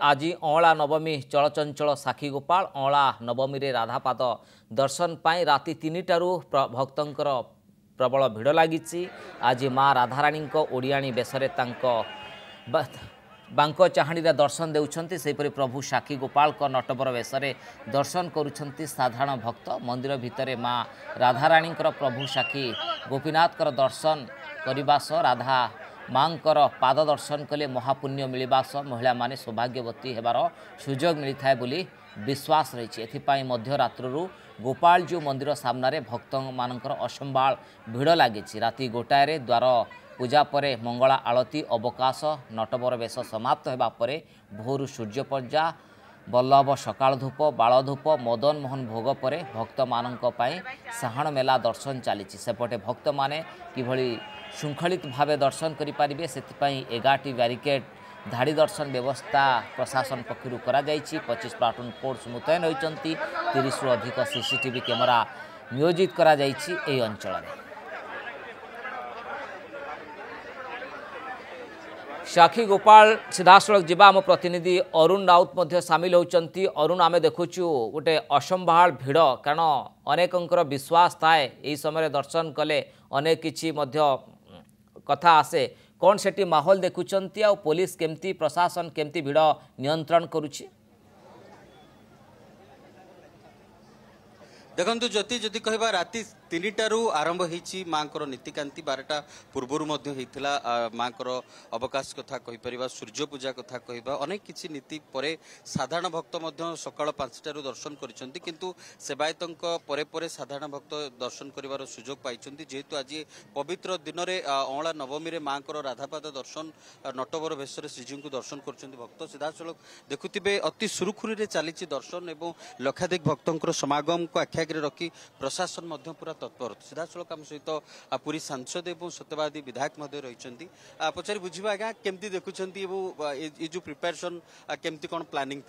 आज अँला नवमी चलचंचल साखी गोपाल अँला नवमी रे राधापाद दर्शन पाई राति 3टारू भक्तंकर प्रबल भिड़ लगी। आज माँ राधाराणी ओडियाणी बेसरे बांक चाहाणी दर्शन देउछंती। सेपरि प्रभु साखी गोपाल को नटबर वेशरे दर्शन करुछंती साधारण भक्त। मंदिर भितरे माँ राधाराणी प्रभु साखी गोपीनाथ दर्शन करने सह राधा माँकर पाद दर्शन कले महापुण्य मिलवा सह महिला माने सौभाग्यवती हेबार सुजोग मिलता बोली विश्वास रही। एथिपाई मध्यरात्रु गोपालजू मंदिर सामने भक्त मानकर असंभाल भिड़ लगी। राति 1टारे द्वार पूजा परे मंगला आलती अवकाश नटबर वेश समाप्त होगा पर भोरु सूर्यपूजा बल्लभ सकाल धूप बाल धूप मदन मोहन भोग पर भक्त मानक साहाण मेला दर्शन चली। सेपटे भक्त माने किभली श्रृंखलित भाव दर्शन करें से 11टी बैरिकेड धाड़ी दर्शन व्यवस्था प्रशासन पक्षर करा 25 प्लाटून फोर्स मुतयन होती। 30 रु अधिक सीसीटीवी कैमेरा नियोजित करा अंचल। साखी गोपाल सीधासलख जीवा आम प्रतिनिधि अरुण राउत मध्य सामिल होती। अरुण आमे देखुचु गोटे असंभाल भिड़ कारण अनेकंकर विश्वास थाए यही समय दर्शन कले अनेक किछि मध्य कथा आसे कौन सेठी माहौल देखुचंती आ पुलिस केमती प्रशासन केमती भिड़ नियंत्रण करुछि। देखु जति जदि कहबा राति 3टारू आरंभ होईची मांकर नीतिकांति 12टा पूर्वरु मध्य होइथिला। मांकर अवकाश कथा कहि परिबा सूर्य पूजा कथा कहबा अनेक किछि नीति परे साधारण भक्त मध्य सकाळ 5टारू दर्शन करिसंती किंतु सेवायतंक परे परे साधारण भक्त दर्शन करिवार सुजोग पाइचंती। जेहेतु आज पवित्र दिन रे अँला नवमी रे मांकर राधापाद दर्शन नटवर भेषरे श्रीजी को दर्शन करछंती भक्त सीधासलख देखुथिबे अति सुरुखुरी रे चालीची दर्शन एवं लक्षाधिक भक्तंकर समागम को आख्याग्रे रखी प्रशासन मध्य पूरा तत्पर। सीधासलख आम सहित पुरी सांसद एवं सत्यवादी विधायक मध्य रही पचारि बुझा आज्ञा केमती देखुं ये जो प्रिपेरेसन केमती कौन प्लानिंग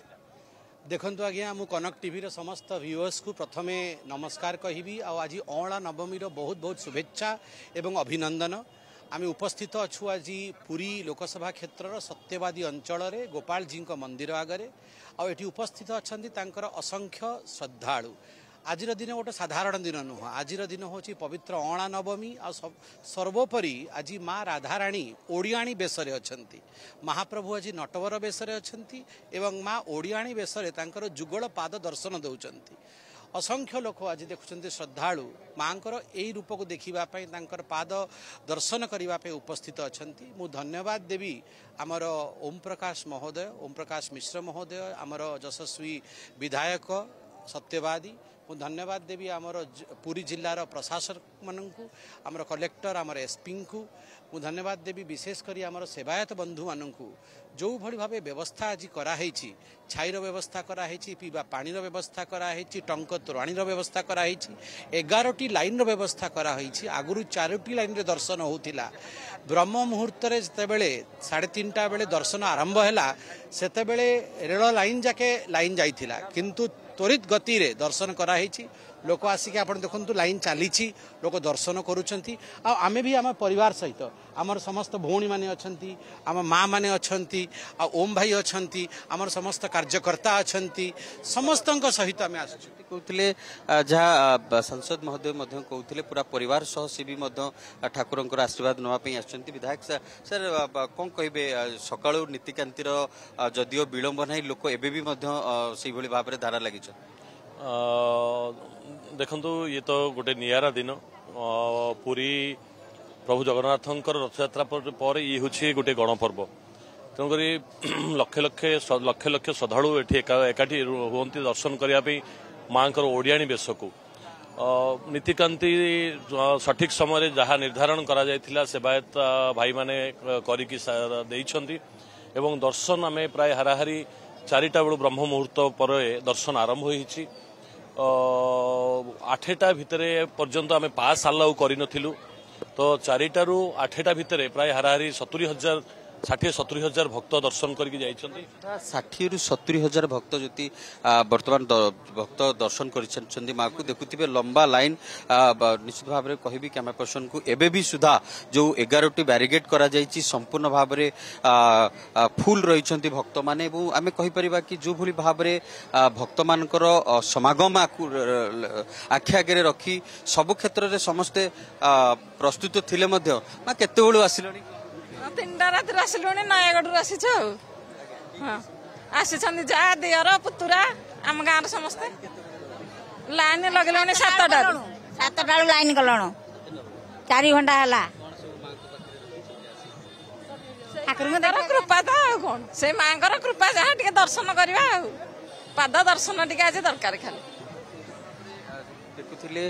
देखु आज्ञा मु कनक टीवी समस्त व्यूअर्स को प्रथमे नमस्कार कहबी। आज अँला नवमी बहुत बहुत शुभेच्छा एवं अभिनंदन। आम उपस्थित अच्छु आज पुरी लोकसभा क्षेत्र सत्यवादी अंचल गोपाल जी मंदिर आगे आठी उपस्थित अच्छा असंख्य श्रद्धालु। आज दिन गोटे साधारण दिन नुह। आज दिन हूँ पवित्र अँला नवमी आ सर्वोपरि आज माँ राधाराणी ओडियाणी बेसरे अछंती। महाप्रभु आज नटवर बेसरे अछंती एवं माँ ओडियाणी बेसरे तांकर जुगल पाद दर्शन दौरान असंख्य लोक आज देखुं श्रद्धालु माँकर यही रूप को देखापी पाद दर्शन करने उपस्थित अच्छा। मु धन्यवाद देवी आमर ओम प्रकाश महोदय ओम प्रकाश मिश्र महोदय आमर यशस्वी विधायक सत्यवादी। मु धन्यवाद देवी आमर पुरी जिलार प्रशासक मानू आमर कलेक्टर आमर एसपी को मु धन्यवाद देवी विशेषकर आमर सेवायत बंधु मानू जो भली भाव व्यवस्था आज कराई छाईर व्यवस्था कराई पीवा पानी व्यवस्था कराई टंक तोराणी व्यवस्था कराई 11टी लाइन व्यवस्था कराई। आगुरी 4टी लाइन रे दर्शन होतिला। ब्रह्म मुहूर्त जितेबले 3:30 बेले दर्शन आरंभ है सेतेबेले रेल लाइन जाके लाइन जाइथिला किंतु त्वरित गति रे दर्शन कराई। लोक आसिक आप देखु लाइन चली लोक दर्शन करुँच। आमे भी आम परिवार सहित आमर समस्त भौणी माने अच्छी आम माँ माने अच्छी आ ओम भाई अच्छी आमर समस्त कार्यकर्ता अच्छी समस्त सहित आम आस कहते जहाँ सांसद महोदय कहते पूरा परिवार सह सी भी ठाकुर आशीर्वाद नापी आसुँच। विधायक सर कौन कहे सका नीतिकांतिर जदिओ विलंब ना लोक एवं भाव में धारा लगी। देखंतु ये तो गोटे नियारा दिन पुरी प्रभु जगन्नाथंकर रथयात्रा पर ये हूँ गोटे गणपर्व तेणुक लक्ष लक्ष श्रद्धालु एकाठी रुहंती दर्शन करने माँ ओडियाणी बेश को नीतिकांति सठिक समय जहाँ निर्धारण करा जायथिला सेवायत भाई माने करिकी देइछंती एवं दर्शन आमे प्राय हाराहारी 4टा बेलू ब्रह्म मुहूर्त पर दर्शन आरंभ होईछि। 8टा भितरे पर्यंत आमे पास आलाउ करि नथिलु तो 4टारू 8टा भितरे प्राय हाराहारी 70,000 60-70 भक्त दर्शन करके जाइछन्ति 60-70 भक्त जति वर्तमान भक्त दर्शन कर माँ को देखुवे लंबा लाइन निश्चित भाव में कहबी कैमरा पर्सन को एबे भी सुधा जो 11टी बैरिकेड करा जाइछि संपूर्ण भाव में फुल रही भक्त माने आम कहीपर कि जो भली भाव में भक्त मानकर समागम आखि आगे रखी सबु क्षेत्र में समस्ते प्रस्तुत थिले मध्य माँ केते बेलू आसिलणी 3टा राति आसिलुणी नयागढ़ आसी आसी जा दियर पुतुरा आम गाँव समस्ते लाइन लगे 7टा लाइन गलण 4 घंटा है कृपा तो कौन से माँ कृपा जहाँ टे दर्शन करवा पाद दर्शन टे आज दरकार खाली देखुले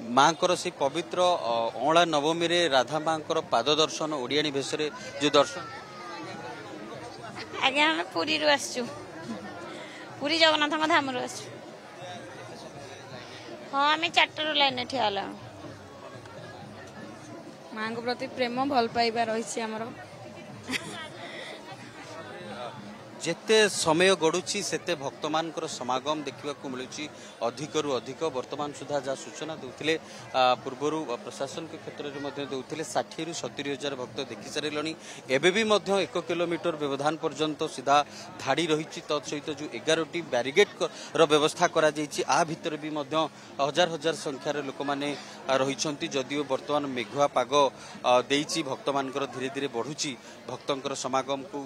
माँ से पवित्र अँला नवमी रे राधा माँ पाद दर्शन ओडियाणी भेष जो दर्शन आज्ञा आम पुरी पुरी जगन्नाथ धाम हाँ आम 4टारू लाइन ठिया माँ प्रति प्रेम भल पाइबा रही आमर जेते समय गड़ुची सेते भक्त मानकर समागम देखा मिलूँ अधिकरू अधिक वर्तमान सुधा जहाँ सूचना दूसरे पूर्वर प्रशासन के क्षेत्र में दूसरे 60-70 भक्त देखी सारे एबे भी 1 किलोमीटर व्यवधान पर्यंत सीधा धाड़ी रही तत्सहित जो 11टी बैरिकेड व्यवस्था करा भितर भी हजार हजार संख्यार लोक मैंने रही जदिव बर्तमान मेघुआ पाग देइछि भक्त मानकर धीरे धीरे बढ़ुची भक्तंकर समागम को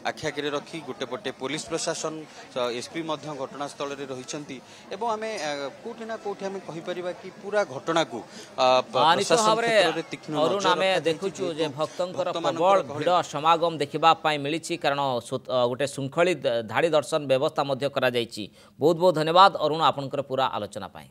आखि आगे रखी गोटे पटे पुलिस प्रशासन एसपी घटनास्थल में रही आम कोठी ना कोठी आम कहीपर कि पूरा घटना को अरुण आम देखु भक्तर प्रबल भिड़ समागम देखा मिली कारण गोटे श्रृंखलित धाड़ी दर्शन व्यवस्था बहुत बहुत धन्यवाद अरुण आपनकर पूरा आलोचना पाई।